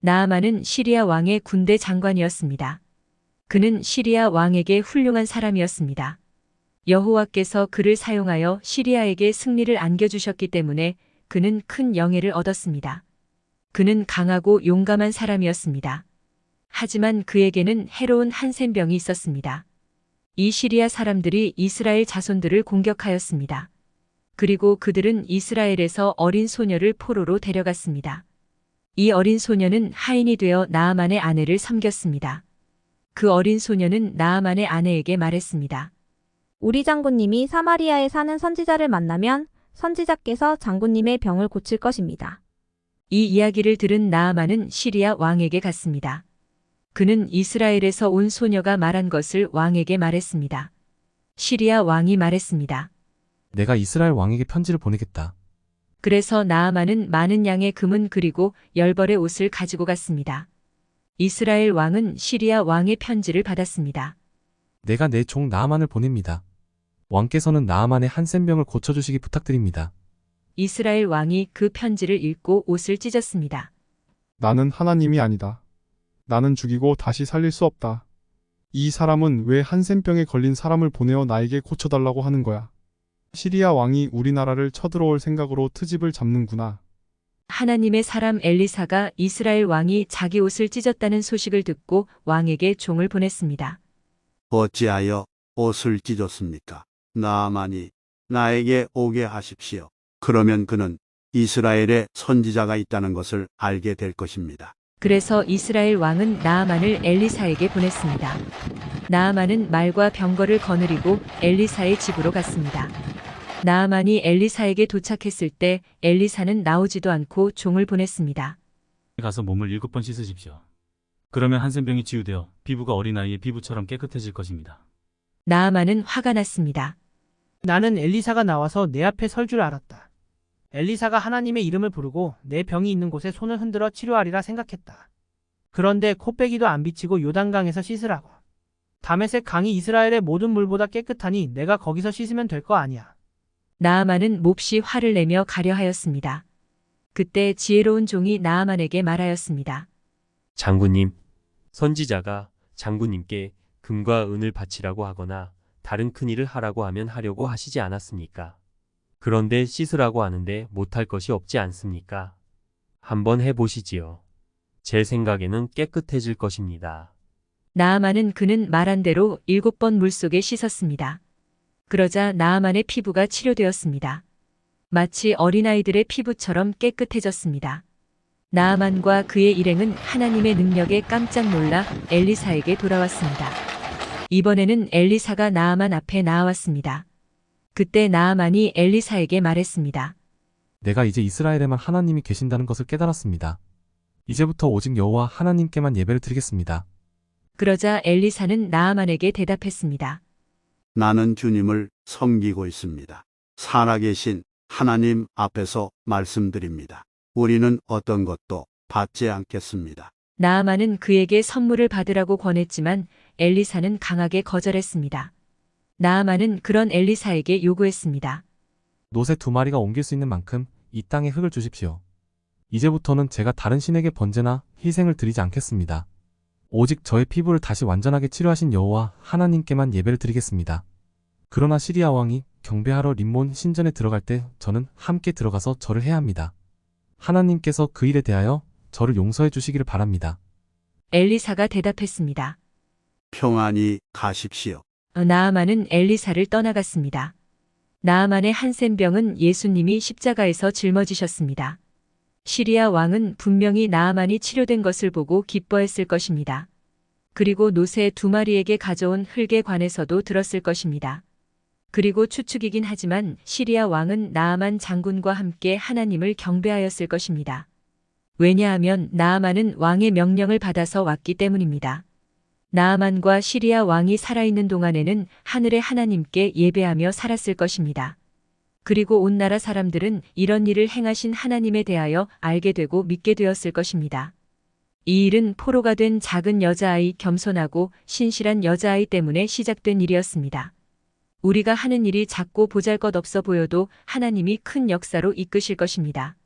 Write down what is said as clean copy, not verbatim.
나아만은 시리아 왕의 군대 장관이었습니다. 그는 시리아 왕에게 훌륭한 사람이었습니다. 여호와께서 그를 사용하여 시리아에게 승리를 안겨주셨기 때문에 그는 큰 영예를 얻었습니다. 그는 강하고 용감한 사람이었습니다. 하지만 그에게는 해로운 한센병이 있었습니다. 이 시리아 사람들이 이스라엘 자손들을 공격하였습니다. 그리고 그들은 이스라엘에서 어린 소녀를 포로로 데려갔습니다. 이 어린 소녀는 하인이 되어 나아만의 아내를 섬겼습니다. 그 어린 소녀는 나아만의 아내에게 말했습니다. 우리 장군님이 사마리아에 사는 선지자를 만나면 선지자께서 장군님의 병을 고칠 것입니다. 이 이야기를 들은 나아만은 시리아 왕에게 갔습니다. 그는 이스라엘에서 온 소녀가 말한 것을 왕에게 말했습니다. 시리아 왕이 말했습니다. 내가 이스라엘 왕에게 편지를 보내겠다. 그래서 나아만은 많은 양의 금은 그리고 10벌의 옷을 가지고 갔습니다. 이스라엘 왕은 시리아 왕의 편지를 받았습니다. 내가 내 종 나아만을 보냅니다. 왕께서는 나아만의 한센병을 고쳐주시기 부탁드립니다. 이스라엘 왕이 그 편지를 읽고 옷을 찢었습니다. 나는 하나님이 아니다. 나는 죽이고 다시 살릴 수 없다. 이 사람은 왜 한센병에 걸린 사람을 보내어 나에게 고쳐달라고 하는 거야? 시리아 왕이 우리나라를 쳐들어올 생각으로 트집을 잡는구나. 하나님의 사람 엘리사가 이스라엘 왕이 자기 옷을 찢었다는 소식을 듣고 왕에게 종을 보냈습니다. 어찌하여 옷을 찢었습니까? 나아만이 나에게 오게 하십시오. 그러면 그는 이스라엘에 선지자가 있다는 것을 알게 될 것입니다. 그래서 이스라엘 왕은 나아만을 엘리사에게 보냈습니다. 나아만은 말과 병거를 거느리고 엘리사의 집으로 갔습니다. 나아만이 엘리사에게 도착했을 때 엘리사는 나오지도 않고 종을 보냈습니다. 가서 몸을 7번 씻으십시오. 그러면 한센병이 치유되어 피부가 어린아이의 피부처럼 깨끗해질 것입니다. 나아만은 화가 났습니다. 나는 엘리사가 나와서 내 앞에 설 줄 알았다. 엘리사가 하나님의 이름을 부르고 내 병이 있는 곳에 손을 흔들어 치료하리라 생각했다. 그런데 코빼기도 안 비치고 요단강에서 씻으라고. 다메섹 강이 이스라엘의 모든 물보다 깨끗하니 내가 거기서 씻으면 될 거 아니야. 나아만은 몹시 화를 내며 가려하였습니다. 그때 지혜로운 종이 나아만에게 말하였습니다. 장군님, 선지자가 장군님께 금과 은을 바치라고 하거나 다른 큰 일을 하라고 하면 하려고 하시지 않았습니까? 그런데 씻으라고 하는데 못할 것이 없지 않습니까? 한번 해보시지요. 제 생각에는 깨끗해질 것입니다. 나아만은 그는 말한 대로 7번 물속에 씻었습니다. 그러자 나아만의 피부가 치료되었습니다. 마치 어린아이들의 피부처럼 깨끗해졌습니다. 나아만과 그의 일행은 하나님의 능력에 깜짝 놀라 엘리사에게 돌아왔습니다. 이번에는 엘리사가 나아만 앞에 나아왔습니다. 그때 나아만이 엘리사에게 말했습니다. 내가 이제 이스라엘에만 하나님이 계신다는 것을 깨달았습니다. 이제부터 오직 여호와 하나님께만 예배를 드리겠습니다. 그러자 엘리사는 나아만에게 대답했습니다. 나는 주님을 섬기고 있습니다. 살아계신 하나님 앞에서 말씀드립니다. 우리는 어떤 것도 받지 않겠습니다. 나아만은 그에게 선물을 받으라고 권했지만 엘리사는 강하게 거절했습니다. 나아만은 그런 엘리사에게 요구했습니다. 노새 2마리가 옮길 수 있는 만큼 이 땅에 흙을 주십시오. 이제부터는 제가 다른 신에게 번제나 희생을 드리지 않겠습니다. 오직 저의 피부를 다시 완전하게 치료하신 여호와 하나님께만 예배를 드리겠습니다. 그러나 시리아 왕이 경배하러 림몬 신전에 들어갈 때 저는 함께 들어가서 절을 해야 합니다. 하나님께서 그 일에 대하여 저를 용서해 주시기를 바랍니다. 엘리사가 대답했습니다. 평안히 가십시오. 나아만은 엘리사를 떠나갔습니다. 나아만의 한센병은 예수님이 십자가에서 짊어지셨습니다. 시리아 왕은 분명히 나아만이 치료된 것을 보고 기뻐했을 것입니다. 그리고 노새 2마리에게 가져온 흙에 관해서도 들었을 것입니다. 그리고 추측이긴 하지만 시리아 왕은 나아만 장군과 함께 하나님을 경배하였을 것입니다. 왜냐하면 나아만은 왕의 명령을 받아서 왔기 때문입니다. 나아만과 시리아 왕이 살아있는 동안에는 하늘의 하나님께 예배하며 살았을 것입니다. 그리고 온 나라 사람들은 이런 일을 행하신 하나님에 대하여 알게 되고 믿게 되었을 것입니다. 이 일은 포로가 된 작은 여자아이, 겸손하고 신실한 여자아이 때문에 시작된 일이었습니다. 우리가 하는 일이 작고 보잘것없어 보여도 하나님이 큰 역사로 이끄실 것입니다.